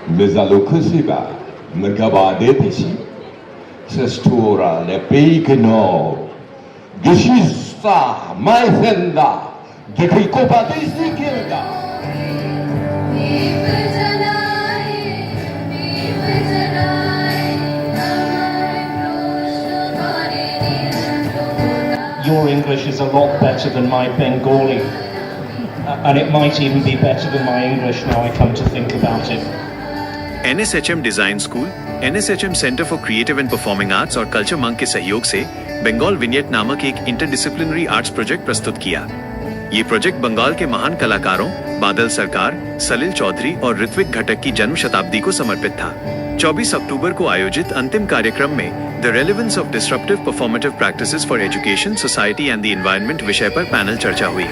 Mezalukusiba, Megabadetishi, Sestura, Lepigno, Gishista, Maizenda, Gekikopa Disikilda. Your English is a lot better than my Bengali, and it might even be better than my English now I come to think about it. NSHM Design School, NSHM Center for Creative and Performing Arts और culture monk के सहयोग से बंगाल विनियट नामक एक interdisciplinary arts project प्रस्तुत किया। ये project Bengal के महान कलाकारों बादल सरकार, सलिल चौधरी और ऋत्विक घटक की जन्म शताब्दी को समर्पित था। 24 अक्टूबर को आयोजित अंतिम कार्यक्रम में the relevance of disruptive performative practices for education, society and the environment विषय पर पैनल चर्चा हुई।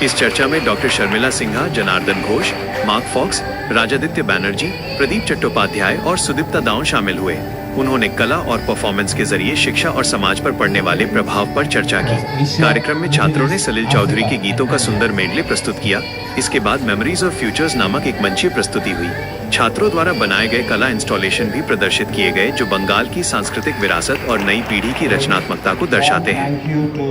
इस चर्चा में doctor Sharmila Sinha, Janardan Ghosh, Mark Fox, Rajaditya Banerjee, Pradeep Chattopadhyay और सुदीप्ता दाऊं शामिल हुए। उन्होंने कला और परफॉर्मेंस के जरिए शिक्षा और समाज पर पड़ने वाले प्रभाव पर चर्चा की। कार्यक्रम में छात्रों ने सलिल चौधरी के गीतों का सुंदर मेडले प्रस्तुत किया। इसके बाद मेमोरीज ऑफ फ्यूचर्स नामक एक मंचीय प्रस्तुति हुई। छात्रों द्वारा बनाए गए कला इंस्टॉलेशन भी प्रदर्शित किए गए, जो बंगाल की सांस्कृतिक विरासत और नई पीढ़ी की रचनात्मकता को दर्शाते हैं। Thank you to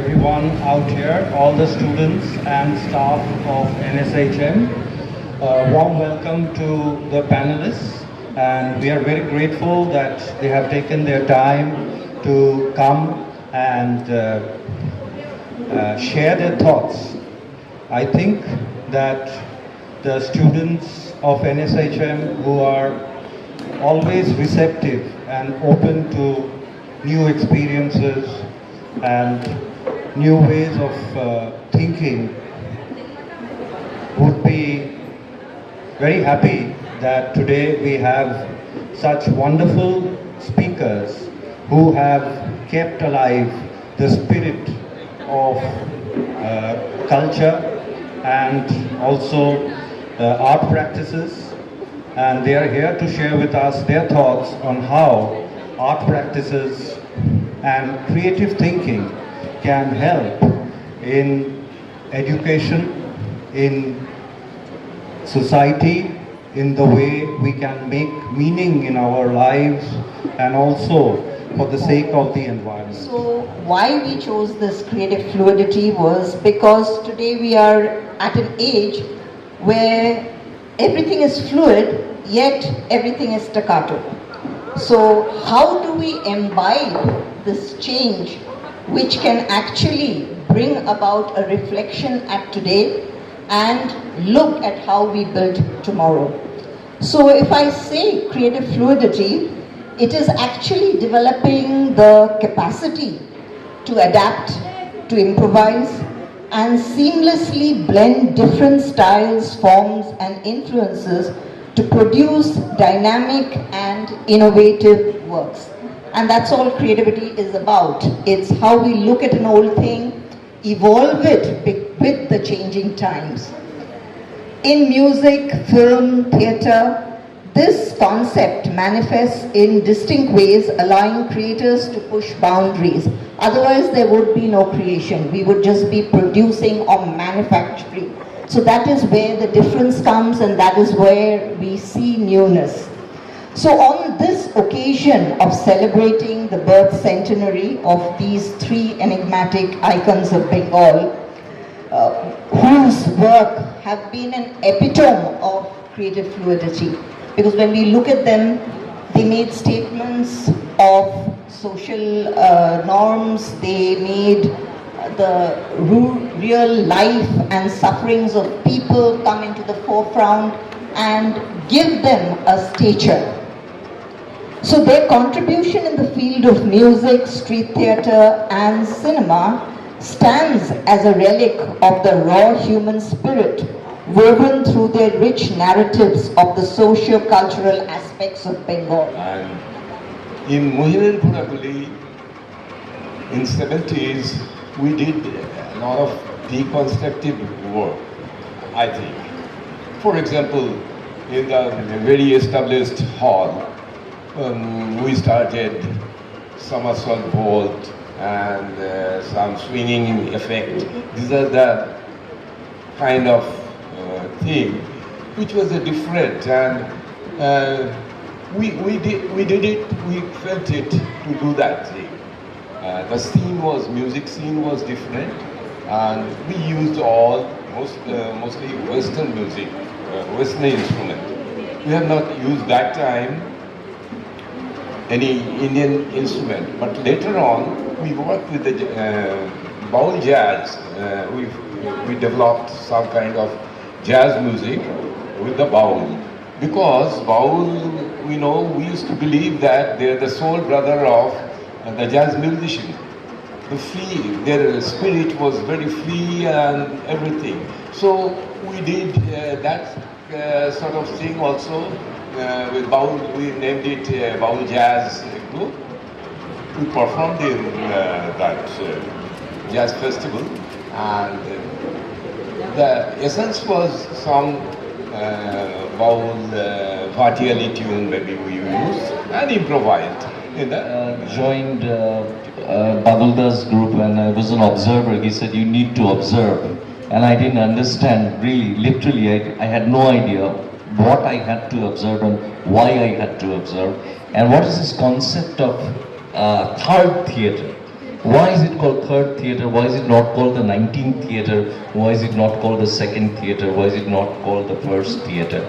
everyone out here, all the students and staff of NSHM. Warm welcome to the panelists. And we are very grateful that they have taken their time to come and share their thoughts. I think that the students of NSHM who are always receptive and open to new experiences and new ways of thinking would be very happy that today we have such wonderful speakers who have kept alive the spirit of culture and also art practices, and they are here to share with us their thoughts on how art practices and creative thinking can help in education, in society, in the way we can make meaning in our lives, and also for the sake of the environment. So why we chose this creative fluidity was because today we are at an age where everything is fluid, yet everything is staccato. So how do we imbibe this change which can actually bring about a reflection at today and look at how we build tomorrow? So if I say creative fluidity, it is actually developing the capacity to adapt, to improvise, and seamlessly blend different styles, forms, and influences to produce dynamic and innovative works. And that's all creativity is about. It's how we look at an old thing, evolve it with the changing times. In music, film, theatre, this concept manifests in distinct ways, allowing creators to push boundaries. Otherwise, there would be no creation. We would just be producing or manufacturing. So that is where the difference comes, and that is where we see newness. So on this occasion of celebrating the birth centenary of these three enigmatic icons of Bengal, whose work have been an epitome of creative fluidity. Because when we look at them, they made statements of social norms, they made the real life and sufferings of people come into the forefront and give them a stature. So their contribution in the field of music, street theatre and cinema stands as a relic of the raw human spirit woven through their rich narratives of the socio-cultural aspects of Bengal. And in Mohinin Puraguli, in 70s, we did a lot of deconstructive work, I think. For example, in the very established hall, we started somersault vault and some swinging effect. These are the kind of thing which was a different, and we did it, we felt it to do that thing. The scene was, music scene was different, and we used mostly Western music, Western instrument. We have not used that time any Indian instrument, but later on we worked with the bowl jazz. We developed some kind of jazz music with the bowl, because bowl, we know, we used to believe that they're the soul brother of the jazz musician. Their spirit was very free and everything. So we did that sort of thing also with bowl. We named it Bowl Jazz Group. We performed in that jazz festival, and the essence was some bowl Vartiali tune maybe we used and improvised. Joined Badal's group, and I was an observer. He said, you need to observe. And I didn't understand, really, literally, I had no idea what I had to observe and why I had to observe. And what is this concept of third theatre? Why is it called third theatre? Why is it not called the 19th theatre? Why is it not called the second theatre? Why is it not called the first theatre?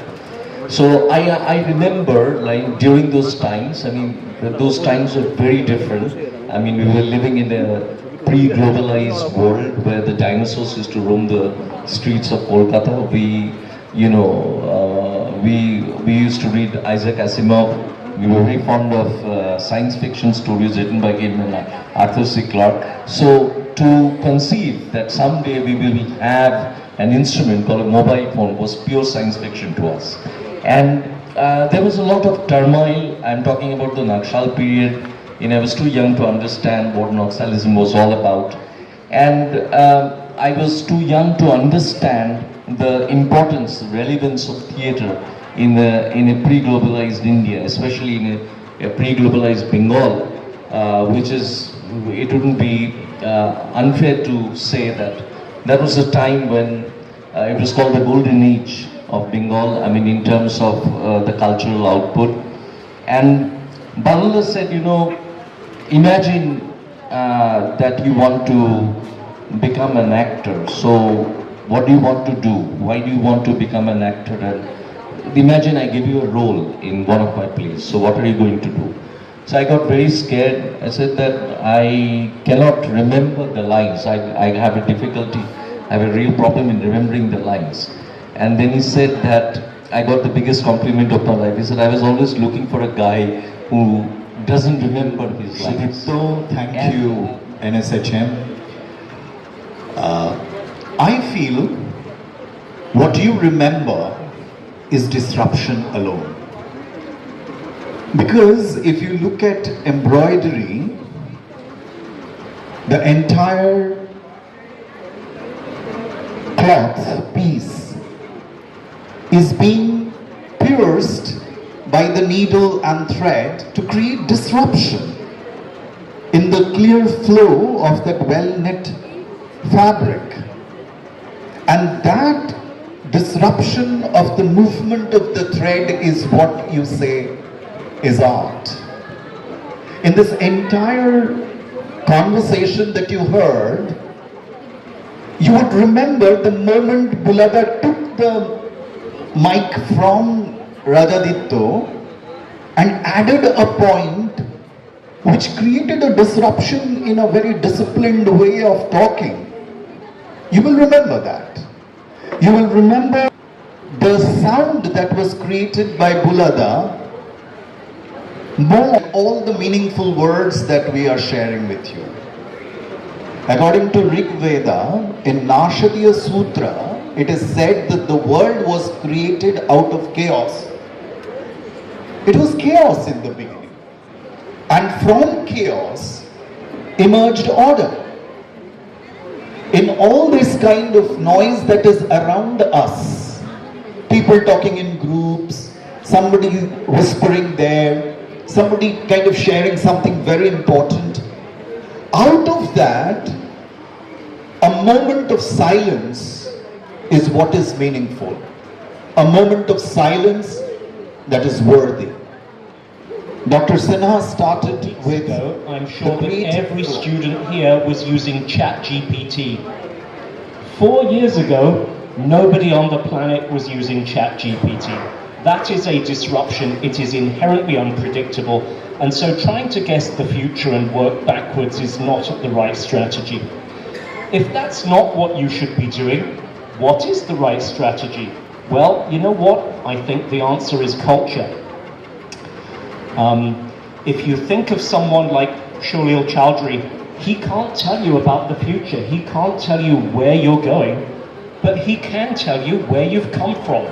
So I remember, like, during those times, I mean, those times were very different. I mean, we were living in a pre-globalized world where the dinosaurs used to roam the streets of Kolkata. We used to read Isaac Asimov. We were very fond of science fiction stories written by him and Arthur C. Clarke. So to conceive that someday we will have an instrument called a mobile phone was pure science fiction to us. And there was a lot of turmoil. I'm talking about the Nakshal period. I was too young to understand what Naxalism was all about. And I was too young to understand the importance, relevance of theatre in a pre-globalized India, especially in a pre-globalized Bengal, which is, it wouldn't be unfair to say that was a time when it was called the golden age of Bengal, I mean, in terms of the cultural output. And Badal said, imagine that you want to become an actor. So what do you want to do? Why do you want to become an actor? And imagine I give you a role in one of my plays. So what are you going to do? So I got very scared. I said that I cannot remember the lines. I have a difficulty, I have a real problem in remembering the lines. And then he said that I got the biggest compliment of my life. He said, I was always looking for a guy who doesn't remember his lines. So thank you, NSHM. I feel what you remember is disruption alone. Because if you look at embroidery, the entire cloth piece is being pierced by the needle and thread to create disruption in the clear flow of that well-knit fabric. And that disruption of the movement of the thread is what you say is art. In this entire conversation that you heard, you would remember the moment Bulada took the mic from Radhaditto and added a point which created a disruption in a very disciplined way of talking. You will remember that. You will remember the sound that was created by Bulada, more all the meaningful words that we are sharing with you. According to Rig Veda, in Nashadiya Sutra, it is said that the world was created out of chaos. It was chaos in the beginning. And from chaos emerged order. In all this kind of noise that is around us, people talking in groups, somebody whispering there, somebody kind of sharing something very important, out of that, a moment of silence is what is meaningful. a moment of silence that is worthy. Dr. Sinha started with ago, I'm sure the that creative every flow. student here was using ChatGPT. 4 years ago, nobody on the planet was using ChatGPT. That is a disruption. It is inherently unpredictable. And so trying to guess the future and work backwards is not the right strategy. If that's not what you should be doing, what is the right strategy? Well, you know what? I think the answer is culture. If you think of someone like Salil Chowdhury, he can't tell you about the future. He can't tell you where you're going, but he can tell you where you've come from.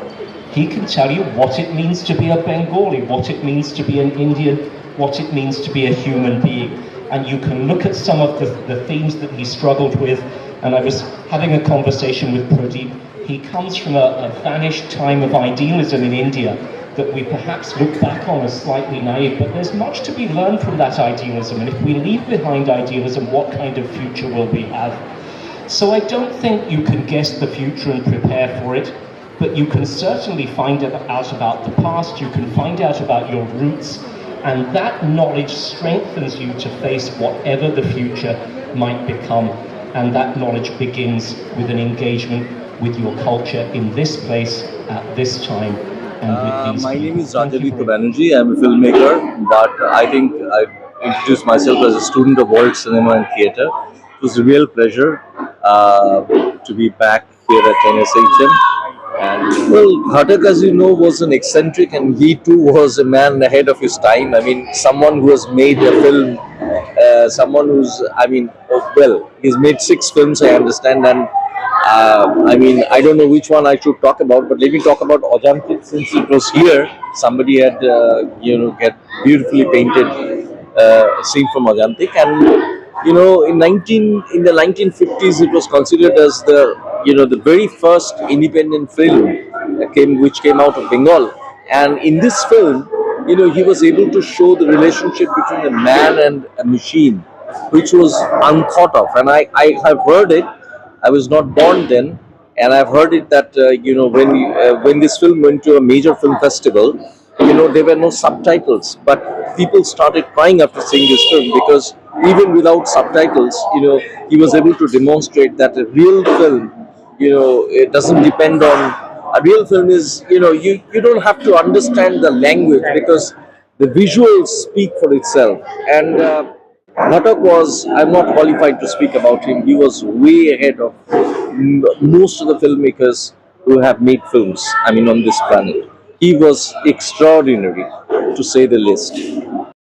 He can tell you what it means to be a Bengali, what it means to be an Indian, what it means to be a human being. And you can look at some of the themes that he struggled with. And I was having a conversation with Pradeep. He comes from a vanished time of idealism in India that we perhaps look back on as slightly naive, but there's much to be learned from that idealism. And if we leave behind idealism, what kind of future will we have? So I don't think you can guess the future and prepare for it, but you can certainly find out about the past, you can find out about your roots, and that knowledge strengthens you to face whatever the future might become. And that knowledge begins with an engagement with your culture in this place at this time. And with these My people. name is Thank you Rajavi very much. Banerjee. I'm a filmmaker, but I think I introduced myself as a student of world cinema and theatre. It was a real pleasure to be back here at NSHM. And well, Ghatak, as you know, was an eccentric, and he too was a man ahead of his time. I mean, someone who has made a film, someone who's, I mean, oh, well, he's made 6 films, I understand, and I mean, I don't know which one I should talk about, but let me talk about Ajantik since it was here. Somebody had, get beautifully painted scene from Ajantik, and you know, in the 1950s, it was considered as the very first independent film which came out of Bengal, and in this film, you know, he was able to show the relationship between a man and a machine, which was unthought of, and I have heard it. I was not born then, and I've heard it that when this film went to a major film festival, you know, there were no subtitles, but people started crying after seeing this film because even without subtitles, you know, he was able to demonstrate that a real film, you know, it doesn't depend on a real film is, you know, you don't have to understand the language because the visuals speak for itself. And Ghatak was, I'm not qualified to speak about him, he was way ahead of most of the filmmakers who have made films, I mean, on this planet. He was extraordinary, to say the least.